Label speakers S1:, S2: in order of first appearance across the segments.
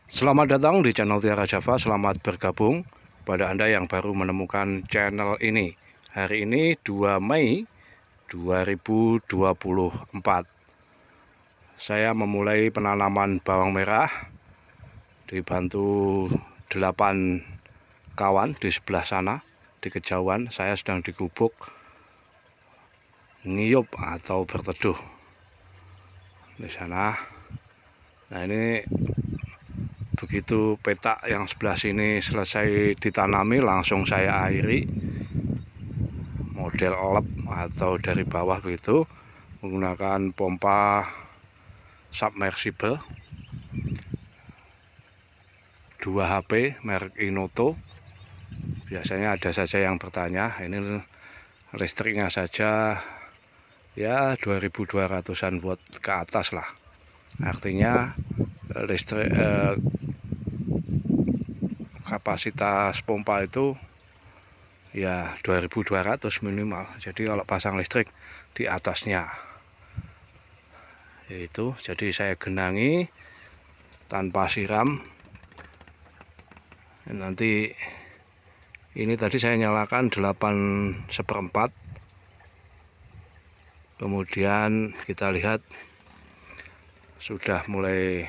S1: Selamat datang di channel Tiara Java. Selamat bergabung pada Anda yang baru menemukan channel ini. Hari ini 2 Mei 2024. Saya memulai penanaman bawang merah dibantu 8 kawan di sebelah sana. Di kejauhan saya sedang di gubuk ngiyup atau berteduh di sana. Nah, ini begitu petak yang sebelah sini selesai ditanami, langsung saya airi model lep atau dari bawah begitu menggunakan pompa submersible 2 HP merek Inoto. Biasanya ada saja yang bertanya, ini listriknya saja ya 2200-an watt ke atas lah. Artinya listrik kapasitas pompa itu ya 2200 minimal. Jadi kalau pasang listrik di atasnya itu, jadi saya genangi tanpa siram. Nanti ini tadi saya nyalakan 8/4. Kemudian kita lihat sudah mulai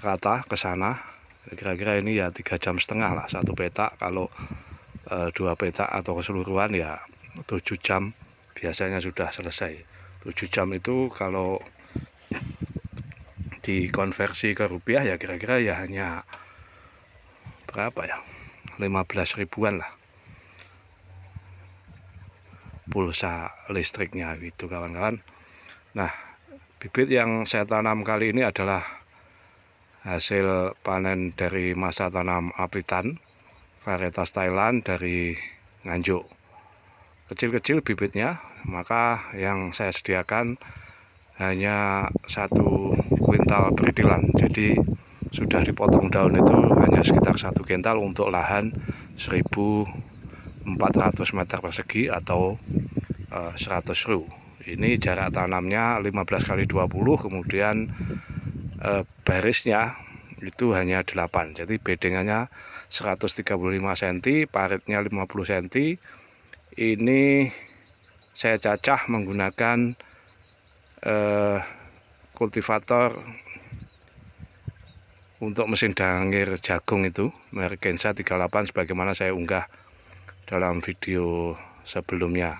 S1: rata ke sana. Kira-kira ini ya 3,5 jam lah satu petak. Kalau 2 petak atau keseluruhan ya 7 jam biasanya sudah selesai. 7 jam itu kalau dikonversi ke rupiah ya kira-kira ya hanya berapa ya, 15 ribuan lah pulsa listriknya gitu kawan-kawan. Nah, bibit yang saya tanam kali ini adalah hasil panen dari masa tanam apitan varietas Thailand dari Nganjuk. Kecil-kecil bibitnya, maka yang saya sediakan hanya 1 kuintal beridilan. Jadi sudah dipotong daun itu hanya sekitar 1 kuintal untuk lahan 1400 meter persegi atau 100 ru. Ini jarak tanamnya 15 kali 20, kemudian barisnya itu hanya 8. Jadi bedengannya 135 cm, paritnya 50 cm. Ini saya cacah menggunakan kultivator untuk mesin dangir jagung itu merek Kensa 38 sebagaimana saya unggah dalam video sebelumnya.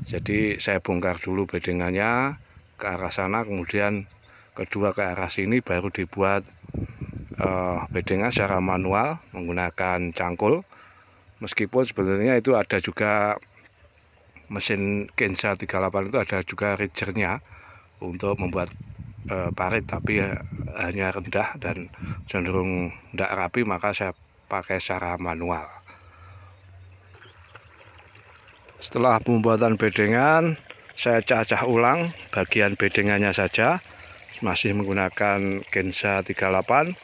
S1: Jadi saya bongkar dulu bedengannya ke arah sana, kemudian kedua ke arah sini, baru dibuat bedengan secara manual menggunakan cangkul. Meskipun sebenarnya itu ada juga mesin Kensa 38 itu ada juga ridgernya untuk membuat parit, tapi hanya rendah dan cenderung tidak rapi, maka saya pakai secara manual. Setelah pembuatan bedengan, saya cacah ulang bagian bedengannya saja, masih menggunakan Kensa 38.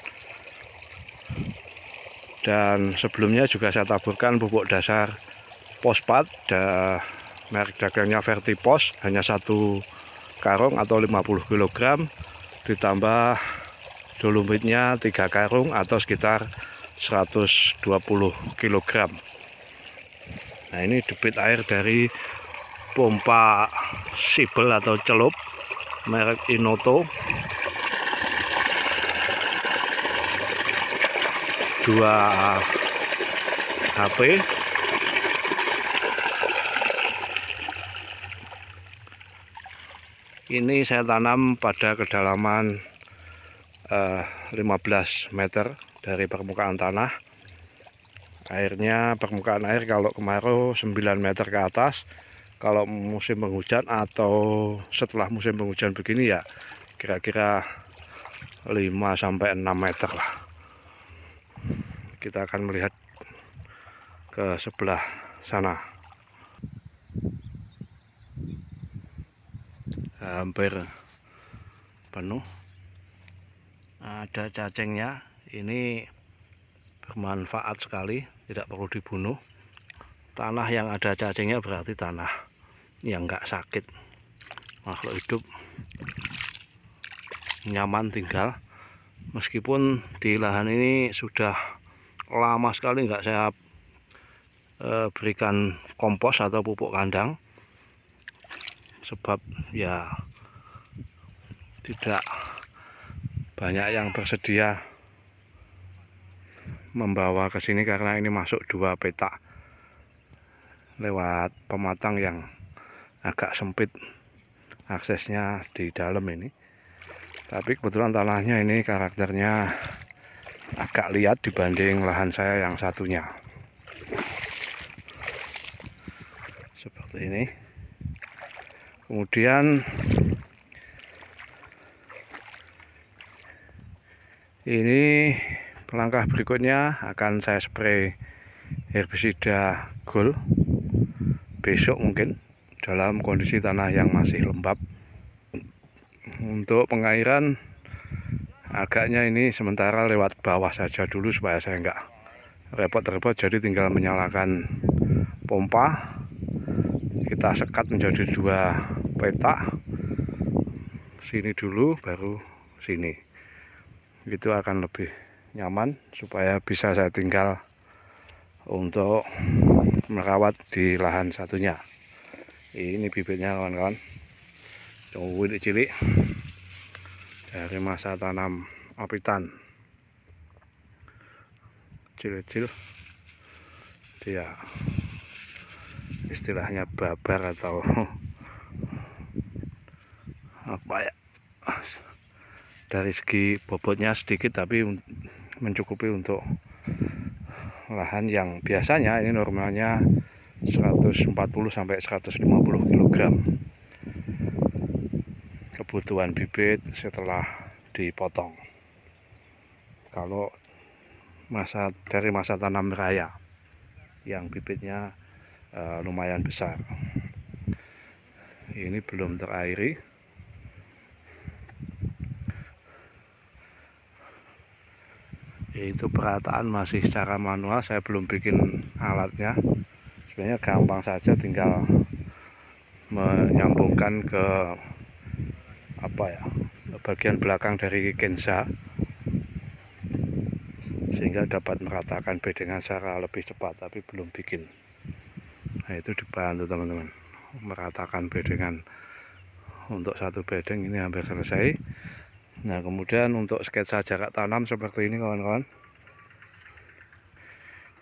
S1: Dan sebelumnya juga saya taburkan pupuk dasar fosfat merek dagangnya Vertipos, hanya 1 karung atau 50 kg, ditambah dolomitnya 3 karung atau sekitar 120 kg. Nah, ini debit air dari pompa sibel atau celup merek Inoto 2 HP. Ini saya tanam pada kedalaman 15 meter dari permukaan tanah. Airnya, permukaan air kalau kemarau 9 meter ke atas. Kalau musim penghujan atau setelah musim penghujan begini ya kira-kira 5-6 meter lah. Kita akan melihat ke sebelah sana. Hampir penuh. Ada cacingnya. Ini bermanfaat sekali, tidak perlu dibunuh. Tanah yang ada cacingnya berarti tanah yang enggak sakit. Makhluk hidup nyaman tinggal Meskipun di lahan ini sudah lama sekali nggak saya berikan kompos atau pupuk kandang, sebab ya tidak banyak yang bersedia membawa ke sini karena ini masuk 2 petak lewat pematang yang agak sempit aksesnya di dalam ini. Tapi kebetulan tanahnya ini karakternya agak liat dibanding lahan saya yang satunya. Seperti ini. Kemudian ini langkah berikutnya akan saya spray herbisida Gold besok mungkin dalam kondisi tanah yang masih lembab. Untuk pengairan agaknya ini sementara lewat bawah saja dulu supaya saya enggak repot-repot, jadi tinggal menyalakan pompa, kita sekat menjadi 2 petak, sini dulu baru sini, itu akan lebih nyaman supaya bisa saya tinggal untuk merawat di lahan satunya. Ini bibitnya kawan-kawan, cilik dari masa tanam apitan, kecil-kecil, dia istilahnya babar atau apa ya, dari segi bobotnya sedikit tapi mencukupi untuk lahan yang biasanya ini normalnya 140 sampai 150 kg kebutuhan bibit setelah dipotong. Kalau dari masa tanam raya yang bibitnya lumayan besar, ini belum terairi. Itu perataan masih secara manual, saya belum bikin alatnya. Sebenarnya gampang saja, tinggal menyambungkan ke bagian belakang dari kensa sehingga dapat meratakan bedengan secara lebih cepat, tapi belum bikin. Nah, itu dibantu teman-teman, meratakan bedengan untuk 1 bedeng ini hampir selesai. Nah, kemudian untuk sketsa jarak tanam seperti ini kawan-kawan.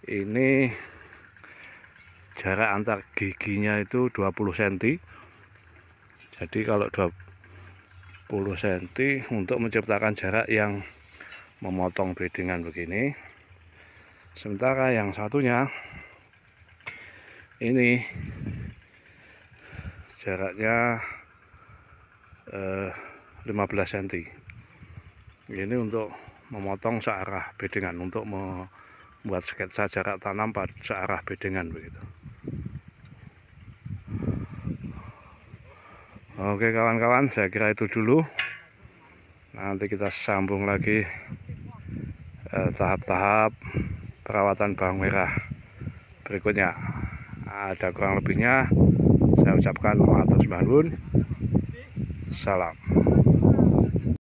S1: Ini jarak antar giginya itu 20 cm. Jadi kalau 20 cm untuk menciptakan jarak yang memotong bedengan begini. Sementara yang satunya ini jaraknya 15 cm. Ini untuk memotong searah bedengan, untuk membuat sketsa jarak tanam searah bedengan begitu. Oke kawan-kawan, saya kira itu dulu. Nanti kita sambung lagi tahap-tahap perawatan bawang merah berikutnya. Ada kurang lebihnya saya ucapkan matur nuwun. Salam.